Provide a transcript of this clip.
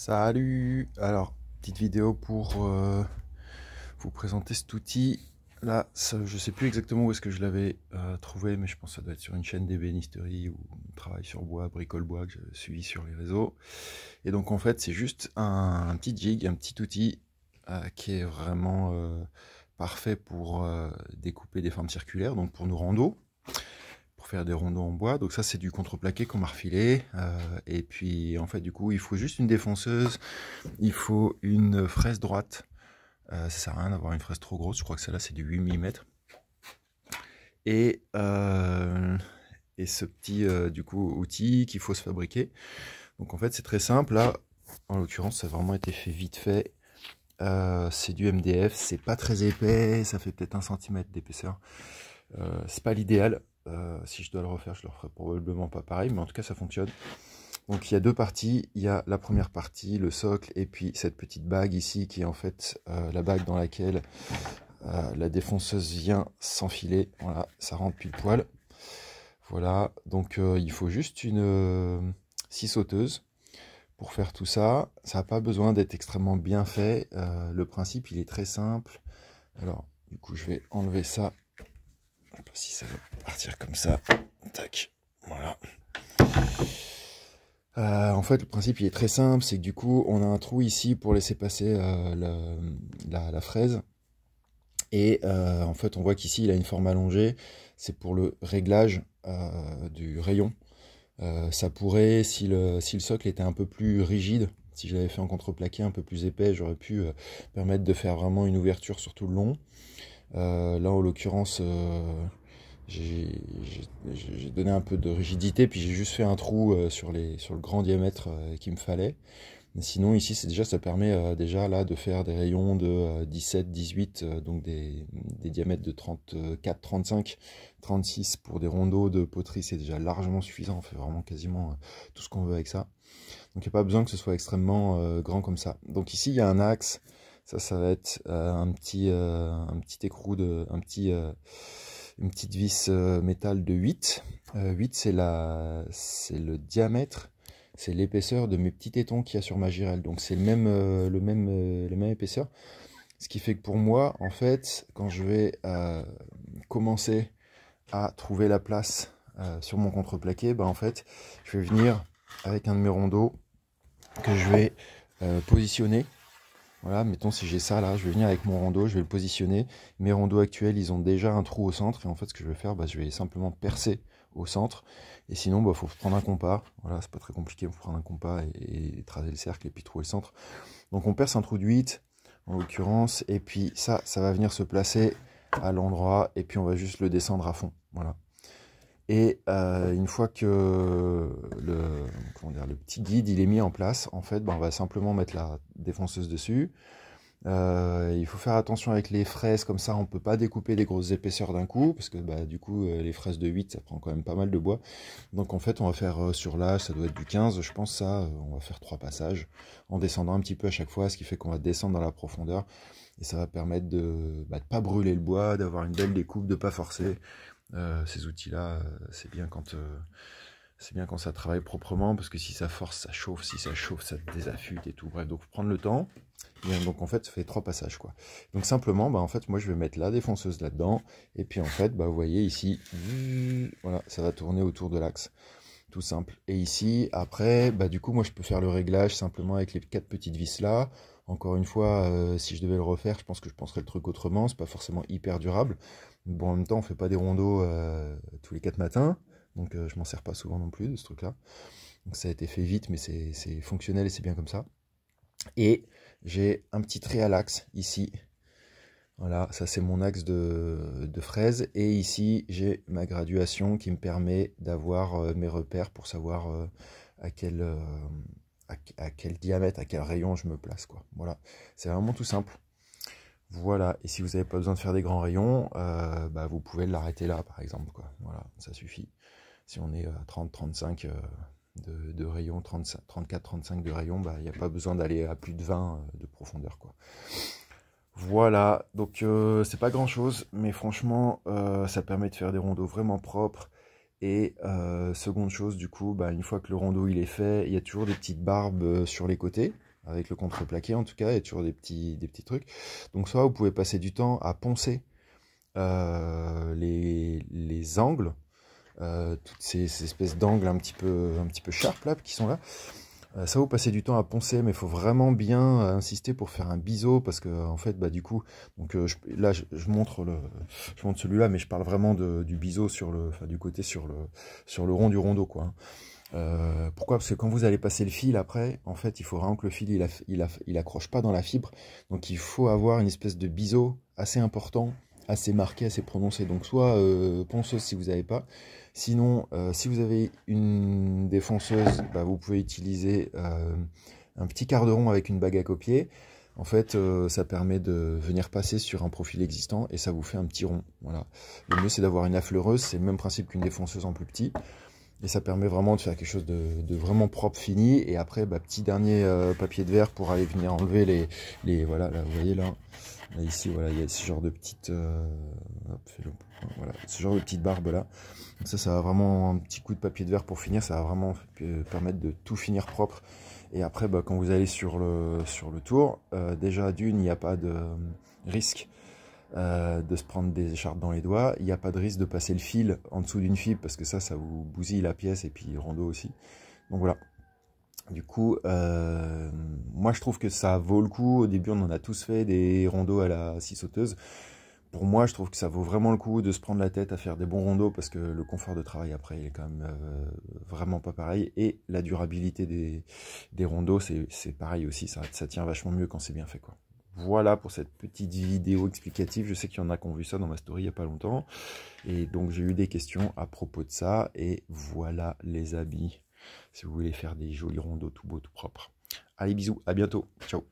Salut! Alors, petite vidéo pour vous présenter cet outil. Là, je sais plus exactement où est-ce que je l'avais trouvé, mais je pense que ça doit être sur une chaîne d'ébénisterie ou travail sur bois, bricole bois que j'ai suivi sur les réseaux. Et donc en fait, c'est juste un petit jig, un petit outil qui est vraiment parfait pour découper des formes circulaires, donc pour nos randos. Pour faire des rondeaux en bois. Donc ça c'est du contreplaqué qu'on m'a refilé, et puis en fait du coup il faut juste une défonceuse, il faut une fraise droite, ça sert à rien d'avoir une fraise trop grosse, je crois que celle-là c'est du 8 mm, et ce petit du coup outil qu'il faut se fabriquer. Donc en fait c'est très simple, là en l'occurrence ça a vraiment été fait vite fait. C'est du MDF, c'est pas très épais, ça fait peut-être 1 cm d'épaisseur, c'est pas l'idéal. Si je dois le refaire, je le referai probablement pas pareil, mais en tout cas ça fonctionne. Donc il y a deux parties, il y a la première partie, le socle, et puis cette petite bague ici qui est en fait la bague dans laquelle la défonceuse vient s'enfiler. Voilà, ça rentre pile poil. Voilà, donc il faut juste une scie sauteuse pour faire tout ça. Ça n'a pas besoin d'être extrêmement bien fait. Le principe il est très simple. Alors du coup je vais enlever ça. Je sais pas si ça va partir comme ça. Tac, voilà. En fait, le principe il est très simple, c'est que du coup, on a un trou ici pour laisser passer la fraise. Et en fait, on voit qu'ici, il a une forme allongée. C'est pour le réglage du rayon. Ça pourrait, si le socle était un peu plus rigide, si je l'avais fait en contreplaqué un peu plus épais, j'aurais pu permettre de faire vraiment une ouverture sur tout le long. Là, en l'occurrence, j'ai donné un peu de rigidité, puis j'ai juste fait un trou sur le grand diamètre qu'il me fallait. Mais sinon, ici, ça permet déjà là de faire des rayons de 17, 18, donc des diamètres de 34, 35, 36 pour des rondeaux de poterie, c'est déjà largement suffisant. On fait vraiment quasiment tout ce qu'on veut avec ça. Donc, il n'y a pas besoin que ce soit extrêmement grand comme ça. Donc ici, il y a un axe. Ça va être un petit écrou une petite vis métal de 8. 8 c'est le diamètre, c'est l'épaisseur de mes petits tétons qu'il y a sur ma girelle. Donc c'est la même épaisseur. Ce qui fait que pour moi, en fait, quand je vais commencer à trouver la place sur mon contreplaqué, en fait, je vais venir avec un de mes rondeaux que je vais positionner. Voilà, mettons si j'ai ça là, je vais venir avec mon rondeau, je vais le positionner. Mes rondeaux actuels, ils ont déjà un trou au centre. Et en fait, ce que je vais faire, je vais simplement percer au centre. Et sinon, faut prendre un compas. Voilà, c'est pas très compliqué, il faut prendre un compas et tracer le cercle et puis trouver le centre. Donc on perce un trou de 8, en l'occurrence. Et puis ça va venir se placer à l'endroit. Et puis on va juste le descendre à fond. Voilà. Et une fois que le petit guide il est mis en place, en fait, on va simplement mettre la défonceuse dessus. Il faut faire attention avec les fraises, comme ça on peut pas découper des grosses épaisseurs d'un coup, parce que du coup les fraises de 8 ça prend quand même pas mal de bois. Donc en fait on va faire sur l'âge, ça doit être du 15 je pense, ça on va faire 3 passages en descendant un petit peu à chaque fois, ce qui fait qu'on va descendre dans la profondeur et ça va permettre de pas brûler le bois, d'avoir une belle découpe, de pas forcer. Ces outils là c'est bien quand ça travaille proprement, parce que si ça force ça chauffe, si ça chauffe ça désaffûte et tout. Bref, donc faut prendre le temps. Et donc en fait ça fait 3 passages quoi. Donc simplement en fait moi je vais mettre la défonceuse là dedans et puis en fait vous voyez ici, voilà, ça va tourner autour de l'axe, tout simple. Et ici après du coup moi je peux faire le réglage simplement avec les 4 petites vis là. Encore une fois, si je devais le refaire, je pense que je penserais le truc autrement. C'est pas forcément hyper durable. Bon, en même temps, on fait pas des rondeaux tous les 4 matins. Donc je m'en sers pas souvent non plus de ce truc là. Donc ça a été fait vite, mais c'est fonctionnel et c'est bien comme ça. Et j'ai un petit trait à l'axe ici. Voilà, ça c'est mon axe de fraise. Et ici j'ai ma graduation qui me permet d'avoir mes repères pour savoir à quel diamètre, à quel rayon je me place, quoi. Voilà, c'est vraiment tout simple. Voilà, et si vous n'avez pas besoin de faire des grands rayons, vous pouvez l'arrêter là par exemple, quoi. Voilà, ça suffit. Si on est à 30-35 de rayon, 34-35 de rayon, il n'y a pas besoin d'aller à plus de 20 de profondeur, quoi. Voilà, donc c'est pas grand chose, mais franchement ça permet de faire des rondeaux vraiment propres. Et seconde chose, du coup, une fois que le rondeau il est fait, il y a toujours des petites barbes sur les côtés. avec le contreplaqué en tout cas, il y a toujours des petits trucs. Donc soit vous pouvez passer du temps à poncer les angles, toutes ces espèces d'angles un petit peu sharp là, qui sont là. Ça vous passez du temps à poncer, mais il faut vraiment bien insister pour faire un biseau, parce que en fait, bah du coup, donc là je montre celui-là, mais je parle vraiment du biseau du côté sur le rond du rondeau, quoi. Pourquoi? Parce que quand vous allez passer le fil après, en fait, il faut vraiment que le fil il accroche pas dans la fibre, donc il faut avoir une espèce de biseau assez important, assez marqué, assez prononcé. Donc soit ponceuse si vous n'avez pas. Sinon, si vous avez une défonceuse, bah, vous pouvez utiliser un petit quart de rond avec une bague à copier. En fait, ça permet de venir passer sur un profil existant et ça vous fait un petit rond. Voilà. Le mieux, c'est d'avoir une affleureuse. C'est le même principe qu'une défonceuse en plus petit. Et ça permet vraiment de faire quelque chose de vraiment propre, fini. Et après, bah, petit dernier papier de verre pour aller venir enlever voilà, là, vous voyez là. Là, ici, voilà, il y a ce genre de petite, voilà, ce genre de petite barbe là. Donc ça va vraiment un petit coup de papier de verre pour finir. Ça va vraiment permettre de tout finir propre. Et après, bah, quand vous allez sur le tour, déjà d'une, il n'y a pas de risque de se prendre des écharpes dans les doigts. Il n'y a pas de risque de passer le fil en dessous d'une fibre, parce que ça vous bousille la pièce et puis le rondeau aussi. Donc voilà. Du coup, moi je trouve que ça vaut le coup. Au début, on en a tous fait des rondeaux à la scie sauteuse. Pour moi, je trouve que ça vaut vraiment le coup de se prendre la tête à faire des bons rondeaux, parce que le confort de travail après, il est quand même vraiment pas pareil. Et la durabilité des rondeaux, c'est pareil aussi. Ça tient vachement mieux quand c'est bien fait, quoi. Voilà pour cette petite vidéo explicative. Je sais qu'il y en a qui ont vu ça dans ma story il n'y a pas longtemps. Et donc j'ai eu des questions à propos de ça. Et voilà les habits, si vous voulez faire des jolis rondeaux tout beaux, tout propres. Allez, bisous, à bientôt. Ciao.